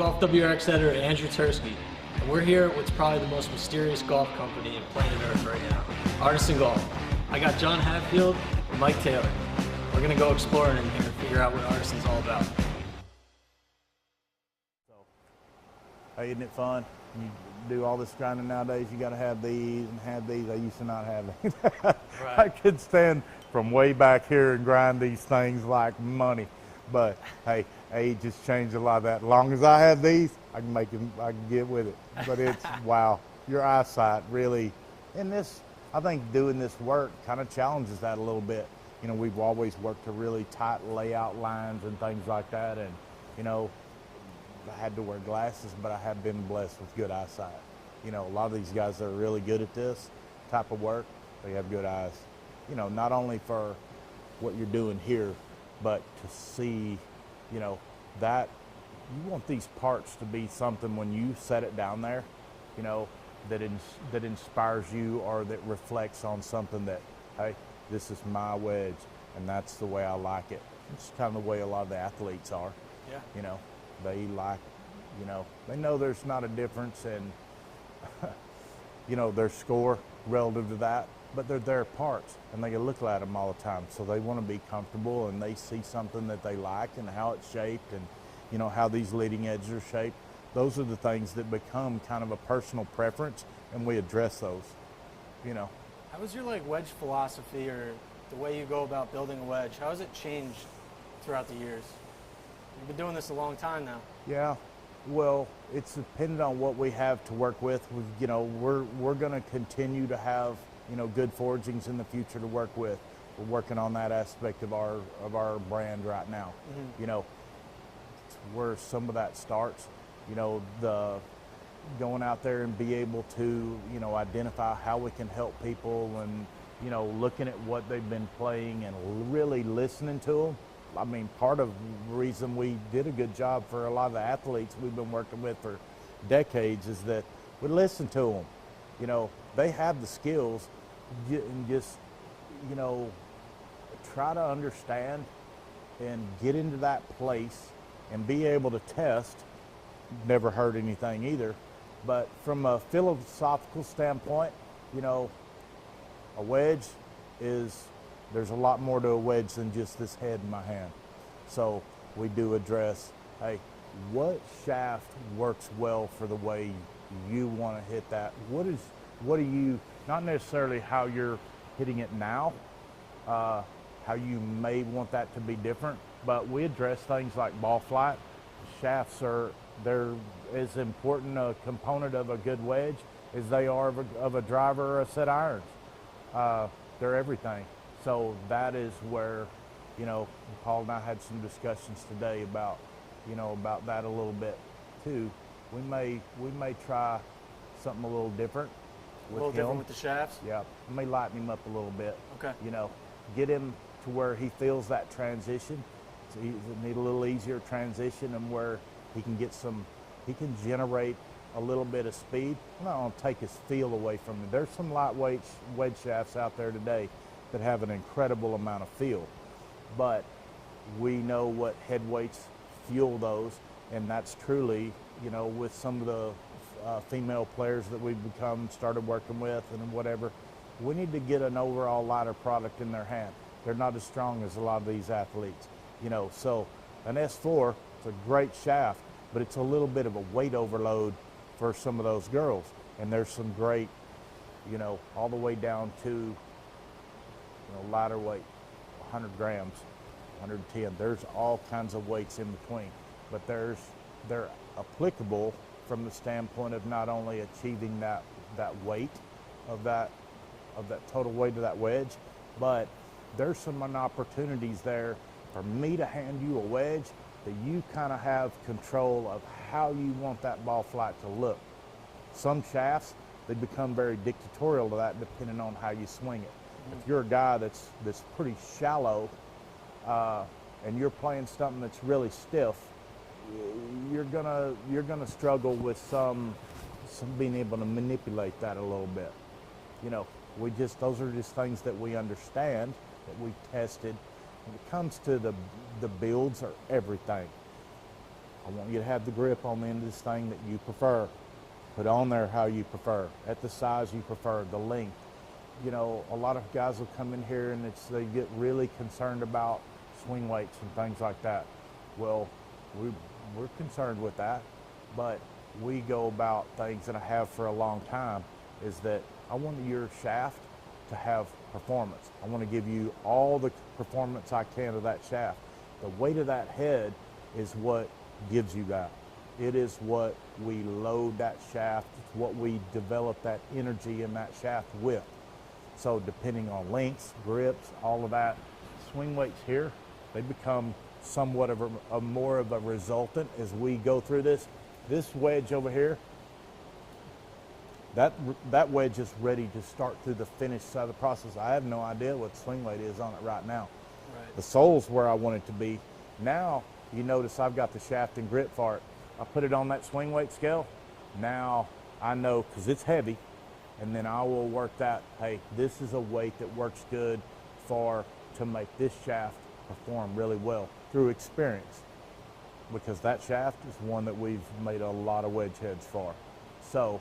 GolfWRX editor Andrew Tursky, and we're here at what's probably the most mysterious golf company in planet Earth right now, Artisan Golf. I got John Hatfield and Mike Taylor. We're gonna go exploring in here and figure out what Artisan's all about. Hey, isn't it fun? You do all this grinding nowadays, you gotta have these and have these. I used to not have these. Right. I could stand from way back here and grind these things like money. But hey, age has changed a lot of that. As long as I have these, I can get with it. But it's, wow, your eyesight really, and this, I think doing this work kind of challenges that a little bit. You know, we've always worked to really tight layout lines and things like that. And, you know, I had to wear glasses, but I have been blessed with good eyesight. You know, a lot of these guys that are really good at this type of work, they have good eyes. You know, not only for what you're doing here, but to see, you know, that you want these parts to be something when you set it down there, you know, that inspires you or that reflects on something that, hey, this is my wedge and that's the way I like it. It's kind of the way a lot of the athletes are. Yeah. You know, they like, you know, they know there's not a difference in, you know, their score relative to that, but they're their parts and they can look at them all the time. So they want to be comfortable and they see something that they like and how it's shaped and, you know, how these leading edges are shaped. Those are the things that become kind of a personal preference, and we address those, you know. How has your wedge philosophy or the way you go about building a wedge, how has it changed throughout the years? You've been doing this a long time now. Yeah, well, it's dependent on what we have to work with. You know, we're going to continue to have, you know, good forgings in the future to work with. We're working on that aspect of our brand right now. Mm-hmm. You know, it's where some of that starts. You know, the going out there and be able to, you know, identify how we can help people and, you know, looking at what they've been playing and really listening to them. I mean, part of the reason we did a good job for a lot of the athletes we've been working with for decades is that we listen to them. You know, they have the skills and just, you know, try to understand and get into that place and be able to test. Never heard anything either. But from a philosophical standpoint, you know, a wedge is, there's a lot more to a wedge than just this head in my hand. So we do address, hey, what shaft works well for the way you want to hit that? What do you, not necessarily how you're hitting it now, how you may want that to be different, but we address things like ball flight. Shafts they're as important a component of a good wedge as they are of a driver or a set of irons. They're everything. So that is where, you know, Paul and I had some discussions today about, you know, about that a little bit too. We may try something a little different with him. A little different with the shafts? Yeah, we may lighten him up a little bit. Okay. You know, get him to where he feels that transition. So he need a little easier transition and where he can get he can generate a little bit of speed. I'm not going to take his feel away from him. There's some lightweight wedge shafts out there today that have an incredible amount of feel, but we know what head weights fuel those, and that's truly, you know, with some of the female players that we've started working with and whatever, we need to get an overall lighter product in their hand. They're not as strong as a lot of these athletes, you know. So an S4, it's a great shaft, but it's a little bit of a weight overload for some of those girls. And there's some great, you know, all the way down to, you know, lighter weight, 100 grams, 110. There's all kinds of weights in between, but they're applicable from the standpoint of not only achieving that weight of that total weight of that wedge, but there's some opportunities there for me to hand you a wedge that you kind of have control of how you want that ball flight to look. Some shafts, they become very dictatorial to that depending on how you swing it. If you're a guy that's pretty shallow and you're playing something that's really stiff, you're gonna struggle with some being able to manipulate that a little bit. You know, those are just things that we understand, that we tested. When it comes to the builds or everything, I want you to have the grip on the end of this thing that you prefer. Put on there how you prefer, at the size you prefer, the length. You know, a lot of guys will come in here and they get really concerned about swing weights and things like that. Well, we're concerned with that, but we go about things that I have for a long time is that I want your shaft to have performance. I want to give you all the performance I can of that shaft. The weight of that head is what gives you that. It is what we load that shaft. It's what we develop that energy in that shaft with. So depending on lengths, grips, all of that, swing weights here, they become somewhat of a more of a resultant as we go through this. This wedge over here, that wedge is ready to start through the finish side of the process. I have no idea what the swing weight is on it right now. Right. The sole's where I want it to be. Now, you notice I've got the shaft and grip for it. I put it on that swing weight scale. Now I know, because it's heavy, and then I will work that, hey, this is a weight that works good to make this shaft perform really well through experience, because that shaft is one that we've made a lot of wedge heads for. So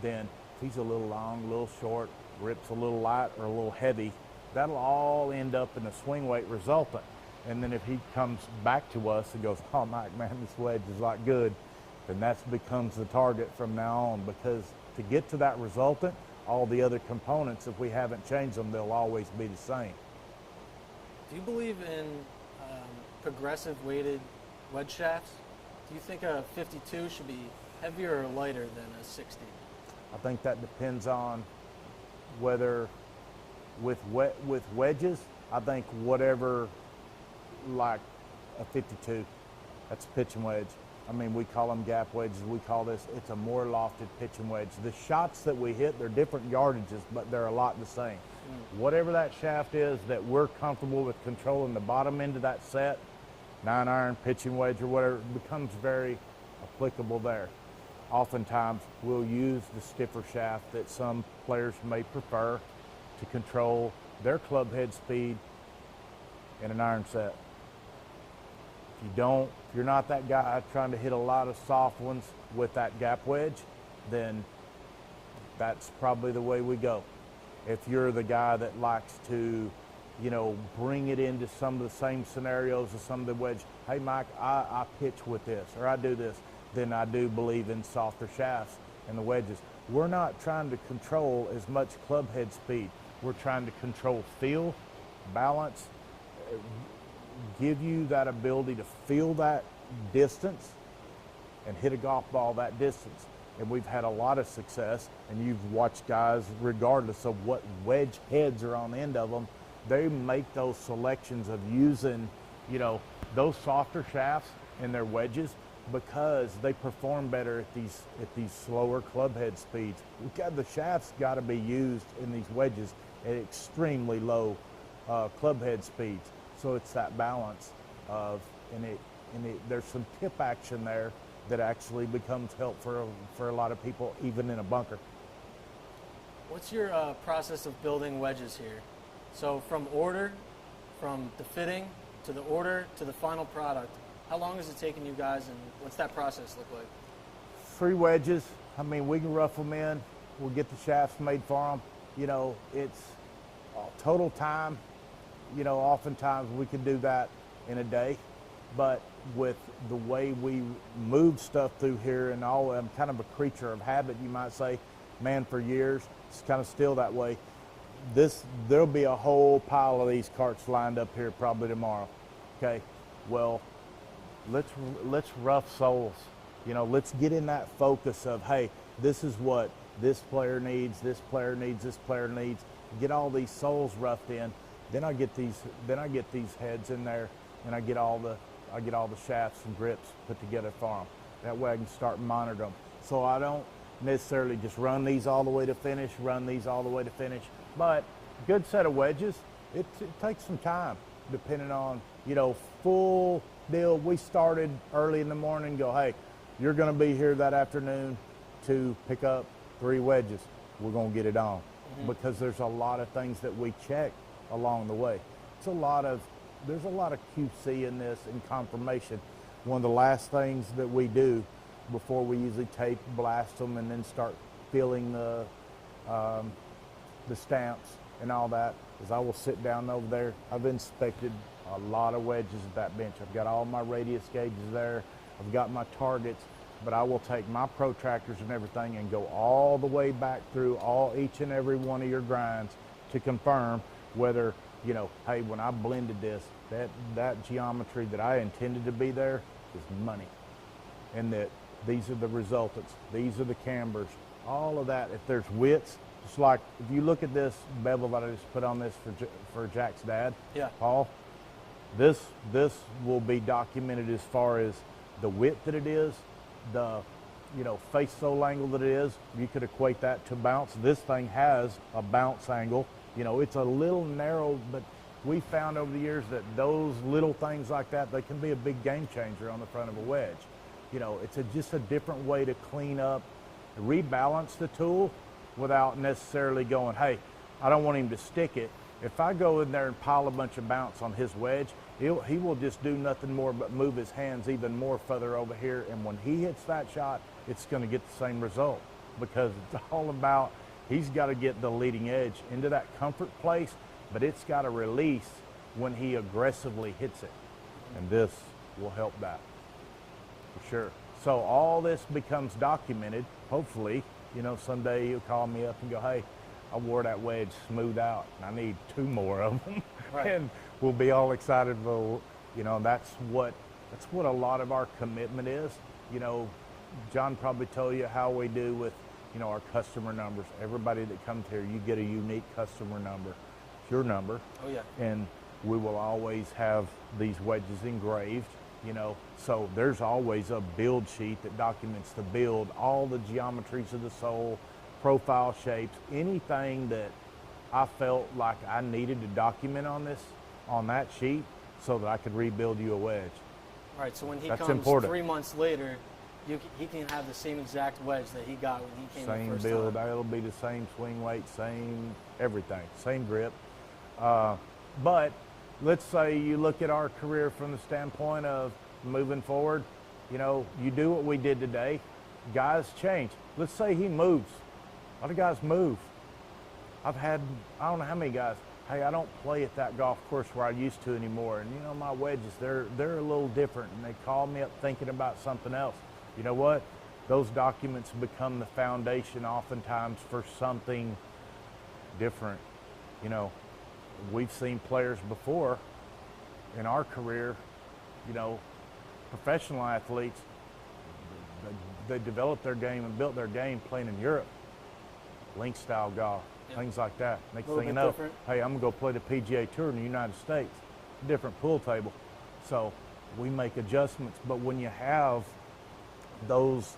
then if he's a little long, a little short, grip's a little light or a little heavy, that'll all end up in a swing weight resultant. And then if he comes back to us and goes, oh, Mike, man, this wedge is not good, then that becomes the target from now on, because to get to that resultant, all the other components, if we haven't changed them, they'll always be the same. Do you believe in progressive weighted wedge shafts? Do you think a 52 should be heavier or lighter than a 60? I think that depends on whether, with wedges, I think whatever, like a 52, that's a pitching wedge. I mean, we call them gap wedges. We call this, it's a more lofted pitching wedge. The shots that we hit, they're different yardages, but they're a lot the same. Whatever that shaft is that we're comfortable with controlling the bottom end of that set, 9-iron, pitching wedge, or whatever, becomes very applicable there. Oftentimes, we'll use the stiffer shaft that some players may prefer to control their club head speed in an iron set. If you're not that guy trying to hit a lot of soft ones with that gap wedge, then that's probably the way we go. If you're the guy that likes to, you know, bring it into some of the same scenarios as some of the wedge, hey Mike, I pitch with this, or I do this, then I do believe in softer shafts and the wedges. We're not trying to control as much club head speed. We're trying to control feel, balance, give you that ability to feel that distance and hit a golf ball that distance. And we've had a lot of success, and you've watched guys, regardless of what wedge heads are on the end of them, they make those selections of using, you know, those softer shafts in their wedges because they perform better at these slower club head speeds. The shafts got to be used in these wedges at extremely low club head speeds. So it's that balance of, there's some tip action there that actually becomes helpful for a lot of people, even in a bunker. What's your process of building wedges here? So from the fitting to the order to the final product, how long has it taken you guys, and what's that process look like? 3 wedges. I mean, we can rough them in. We'll get the shafts made for them. You know, it's total time. You know, oftentimes we can do that in a day, but with the way we move stuff through here and all, I'm kind of a creature of habit, you might say. Man, for years, it's kind of still that way. There'll be a whole pile of these carts lined up here probably tomorrow. Okay, well, let's rough soles. You know, let's get in that focus of, hey, this is what this player needs, this player needs, this player needs. Get all these soles roughed in. Then I get these heads in there, and I get all the shafts and grips put together for them. That way I can start monitoring them. So I don't necessarily just run these all the way to finish, but good set of wedges, it takes some time depending on, you know, full deal. We started early in the morning, go, hey, you're going to be here that afternoon to pick up 3 wedges. We're going to get it on. Because there's a lot of things that we check along the way. There's a lot of QC in this and confirmation. one of the last things that we do before we usually tape blast them and then start filling the stamps and all that is I will sit down over there. I've inspected a lot of wedges at that bench. I've got all my radius gauges there. I've got my targets, but I will take my protractors and everything and go all the way back through each and every one of your grinds to confirm whether, you know, hey, when I blended this, that geometry that I intended to be there is money. And that these are the resultants, these are the cambers, all of that. If there's widths, just like if you look at this bevel that I just put on this for Jack's dad, yeah, Paul, this will be documented as far as the width that it is, the, you know, face sole angle that it is. You could equate that to bounce. This thing has a bounce angle. You know, it's a little narrow, but we found over the years that those little things like that, they can be a big game changer on the front of a wedge. You know, it's just a different way to clean up, rebalance the tool without necessarily going, hey, I don't want him to stick it. If I go in there and pile a bunch of bounce on his wedge, he will just do nothing more but move his hands even more further over here. And when he hits that shot, it's going to get the same result, because it's all about, he's got to get the leading edge into that comfort place, but it's got to release when he aggressively hits it. And this will help that for sure. So all this becomes documented. Hopefully, you know, someday you'll call me up and go, hey, I wore that wedge smooth out and I need 2 more of them. Right. And we'll be all excited. Well, you know, that's what a lot of our commitment is. You know, John probably told you how we do with, you know, our customer numbers. Everybody that comes here, you get a unique customer number. It's your number. Oh yeah. And we will always have these wedges engraved, you know, so there's always a build sheet that documents the build, all the geometries of the sole, profile shapes, anything that I felt like I needed to document on that sheet so that I could rebuild you a wedge. All right, so when he That's comes important. 3 months later, he can have the same exact wedge that he got when he came the first Same build, time. it'll be the same swing weight, same everything, same grip. But let's say you look at our career from the standpoint of moving forward, you know, you do what we did today, guys change. Let's say he moves. A lot of guys move. I've had, I don't know how many guys, hey, I don't play at that golf course where I used to anymore. And you know, my wedges, they're a little different. And they call me up thinking about something else. You know what? Those documents become the foundation oftentimes for something different. You know, we've seen players before in our career, you know, professional athletes, they developed their game and built their game playing in Europe. Link style golf, things like that. Next thing you know, hey, I'm gonna go play the PGA Tour in the United States, different pool table. So we make adjustments, but when you have those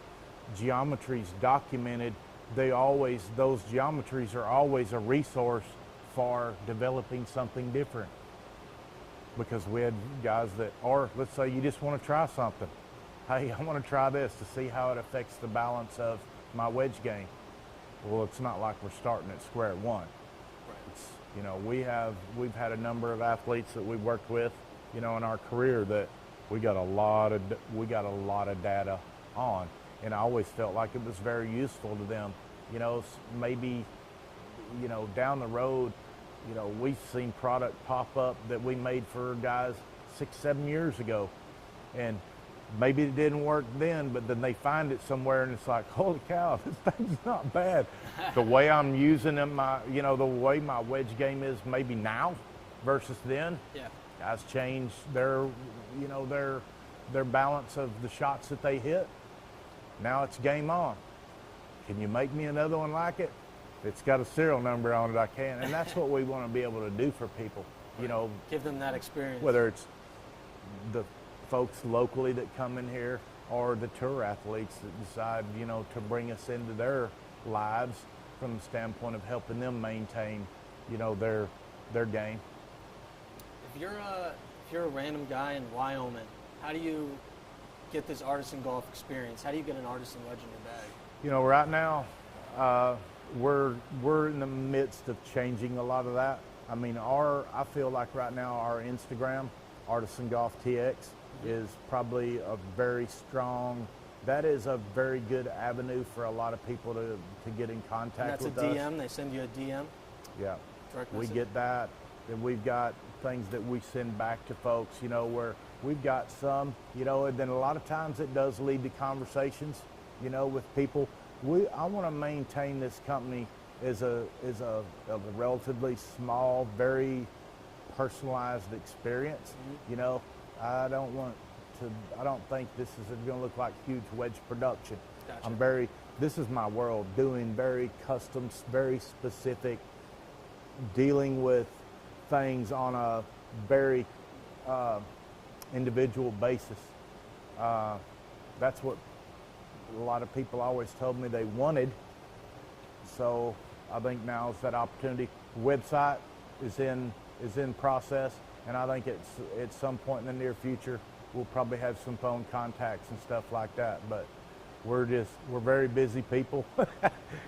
geometries documented, those geometries are always a resource for developing something different. Because we had guys that, or let's say you just want to try something. Hey, I want to try this to see how it affects the balance of my wedge game. Well, it's not like we're starting at square one. Right. It's, you know, we've had a number of athletes that we've worked with, you know, in our career that we got a lot of data on, and I always felt like it was very useful to them. You know, maybe, you know, down the road, you know, we've seen product pop up that we made for guys 6-7 years ago, and maybe it didn't work then, but then they find it somewhere and it's like, holy cow, this thing's not bad. The way I'm using them, you know, the way my wedge game is maybe now versus then, guys change their, you know, their balance of the shots that they hit. Now it's game on. Can you make me another one like it? If it's got a serial number on it, I can. And that's what we want to be able to do for people, you know. Give them that experience. Whether it's the folks locally that come in here or the tour athletes that decide, you know, to bring us into their lives from the standpoint of helping them maintain, you know, their game. If you're a random guy in Wyoming, how do you get this Artisan golf experience? How do you get an Artisan wedge in your bag? You know, right now, we're in the midst of changing a lot of that. I mean, I feel like right now our Instagram, Artisan Golf TX, is probably a very strong. That is a very good avenue for a lot of people to get in contact with us. And that's a DM? They send you a DM? Yeah. Direct We message? get that. And we've got things that we send back to folks, you know, where we've got some, you know, and then a lot of times it does lead to conversations, you know, with people. I want to maintain this company as a relatively small, very personalized experience. You know, I don't think this is going to look like huge wedge production. Gotcha. This is my world, doing very custom, very specific, dealing with things on a very individual basis. That's what a lot of people always told me they wanted. So I think now is that opportunity. The website is in process, and I think at some point in the near future we'll probably have some phone contacts and stuff like that. But we're very busy people.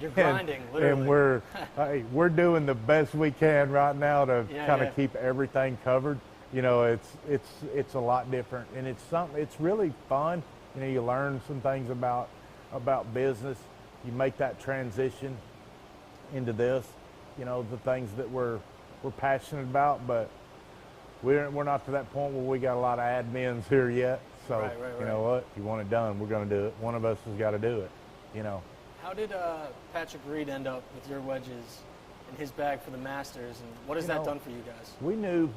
You're grinding, literally. And we're doing the best we can right now to kind of keep everything covered. You know, it's a lot different, and it's really fun. You know, you learn some things about business. You make that transition into this. You know, the things that we're passionate about, but we're not to that point where we got a lot of admins here yet. So right. you know what? If you want it done, we're going to do it. One of us has got to do it. You know. How did Patrick Reed end up with your wedges in his bag for the Masters, and what has that done for you guys? We knew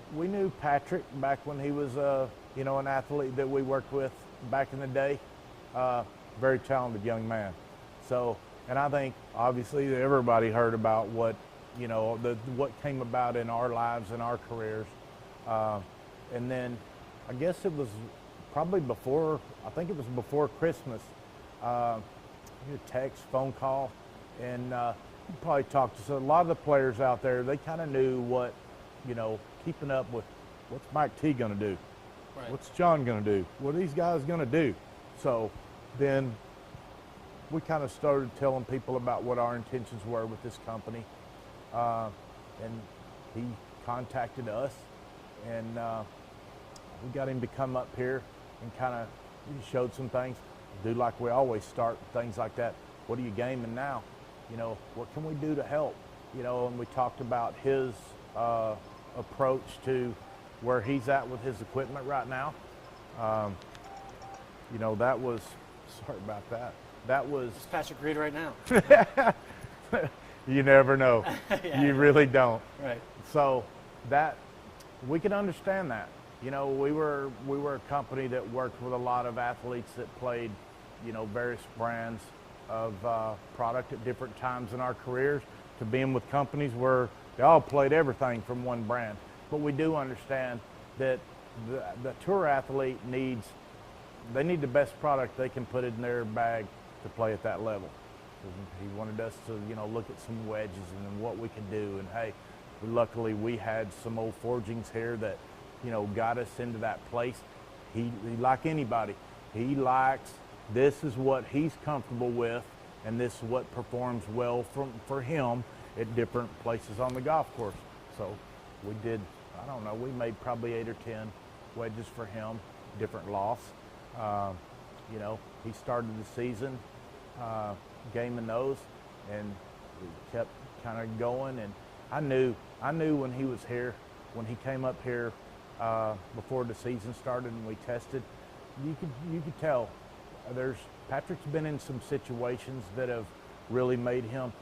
Patrick back when he was an athlete that we worked with back in the day. Very talented young man. So, and I think obviously everybody heard about what came about in our lives and our careers. And then I guess it was probably before Christmas. A text, phone call, and you probably talked to a lot of the players out there. They kind of knew what, keeping up with what's Mike T going to do, right. What's John going to do, what are these guys going to do. So then we kind of started telling people about what our intentions were with this company, and he contacted us, and we got him to come up here and kind of showed some things. Do like we always start things like that. What are you gaming now? What can we do to help? And we talked about his approach to where he's at with his equipment right now. That was, sorry about that. That was it's Patrick Reed right now. You never know. You really don't. Right. So that we can understand that. We were a company that worked with a lot of athletes that played, various brands of product at different times in our careers, to being with companies where they all played everything from one brand. But we do understand that the tour athlete needs the best product they can put in their bag to play at that level. He wanted us to, look at some wedges and what we can do. And hey, luckily we had some old forgings here that, got us into that place. He like anybody, he likes, this is what he's comfortable with, and this is what performs well for him at different places on the golf course. So we did, we made probably 8 or 10 wedges for him, different lofts. He started the season gaming those, and we kept kind of going. And I knew when he was here, when he came up here before the season started and we tested, you could tell Patrick's been in some situations that have really made him.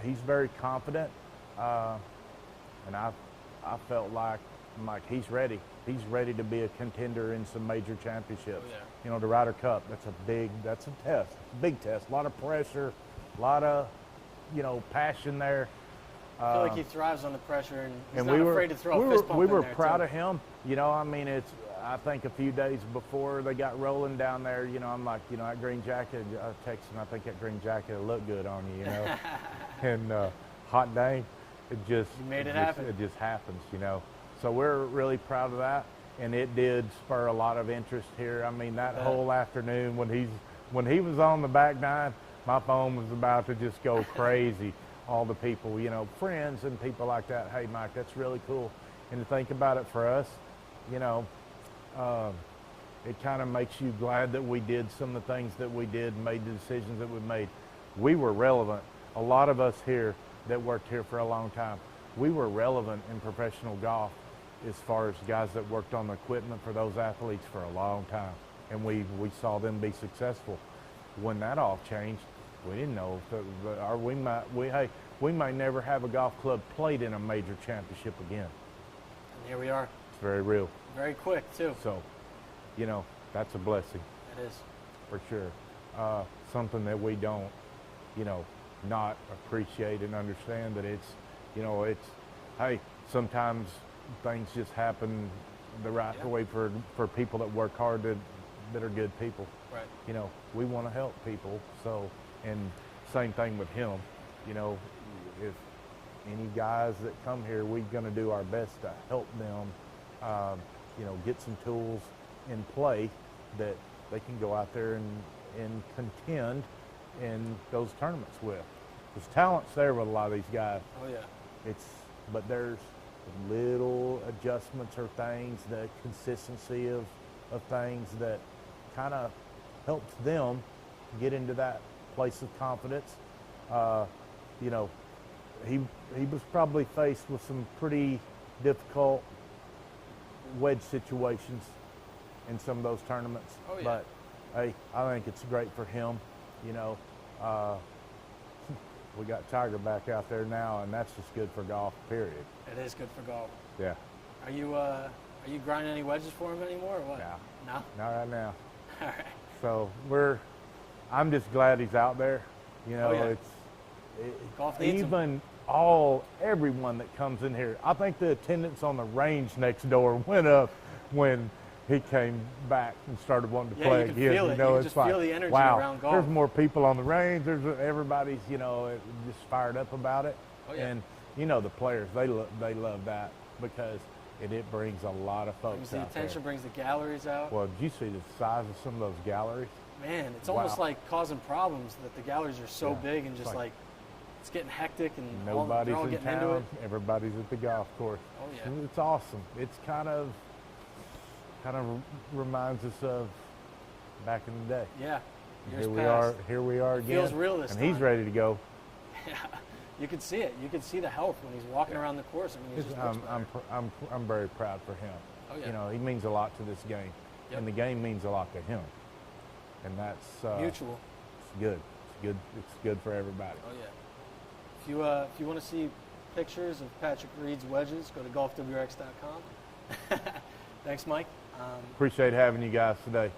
He's very confident, and I felt like he's ready. He's ready to be a contender in some major championships. Oh, yeah. The Ryder Cup, that's a test. It's a big test. A lot of pressure, a lot of, passion there. I feel like he thrives on the pressure, and he's not we afraid to throw a fist bump We were in there, proud too. of him. I think a few days before they got rolling down there, I'm like, that green jacket, I texted him, I think that green jacket will look good on you, And hot dang, you made it happen. It just happens, So we're really proud of that, and it did spur a lot of interest here. That whole afternoon when he was on the back nine, my phone was about to just go crazy. All the people, friends and people like that. Hey, Mike, that's really cool. And to think about it for us, it kind of makes you glad that we did some of the things that we did, made the decisions that we made. We were relevant. A lot of us here that worked here for a long time, we were relevant in professional golf as far as guys that worked on the equipment for those athletes for a long time. And we saw them be successful. When that all changed, we didn't know if we might never have a golf club played in a major championship again. And here we are. It's very real. Very quick, too. So, you know, that's a blessing. It is. For sure. Something that we don't, you know, not appreciate and understand that it's, you know, it's, hey, sometimes things just happen the right way for people that work hard, that are good people. Right. You know, we want to help people. So, and same thing with him. You know, if any guys that come here, we're going to do our best to help them, you know, get some tools in play that they can go out there and contend in those tournaments with. There's talent's there with a lot of these guys. Oh, yeah. But there's little adjustments or things, the consistency of things that kind of helps them get into that place of confidence. You know, he was probably faced with some pretty difficult wedge situations in some of those tournaments. Oh, yeah. But hey, I think it's great for him. You know, we got Tiger back out there now, and that's just good for golf, period. It is good for golf. Yeah. Are you grinding any wedges for him anymore, or what? No. No? Not right now. All right. So I'm just glad he's out there. You know, Oh, yeah. Golf needs him. Everyone that comes in here, I think the attendance on the range next door went up when he came back and started wanting to play you can again. feel it. You know, You can it's just like, feel the energy wow, around golf. there's more people on the range. Everybody's, you know, just fired up about it. Oh, yeah. And you know, the players, they love that because it brings a lot of folks Brings the out attention, there. brings the galleries out. Well, did you see the size of some of those galleries? Man, it's Wow. almost like causing problems that the galleries are so Yeah. big and just like it's getting hectic and they're Nobody's all in getting into it. town. Everybody's at the golf course. Oh, yeah. And it's awesome. It's kind of reminds us of back in the day. Yeah. Years Here past. we are again. feels real this and he's time. ready to go. Yeah. You could see it. You could see the health when he's walking around the course. I mean, he just looks better. I'm very proud for him. Oh, yeah. You know, he means a lot to this game, Yep. and the game means a lot to him, and that's Mutual. It's good. It's good. It's good for everybody. Oh, yeah. If you want to see pictures of Patrick Reed's wedges, go to golfwrx.com. Thanks, Mike. Appreciate having you guys today.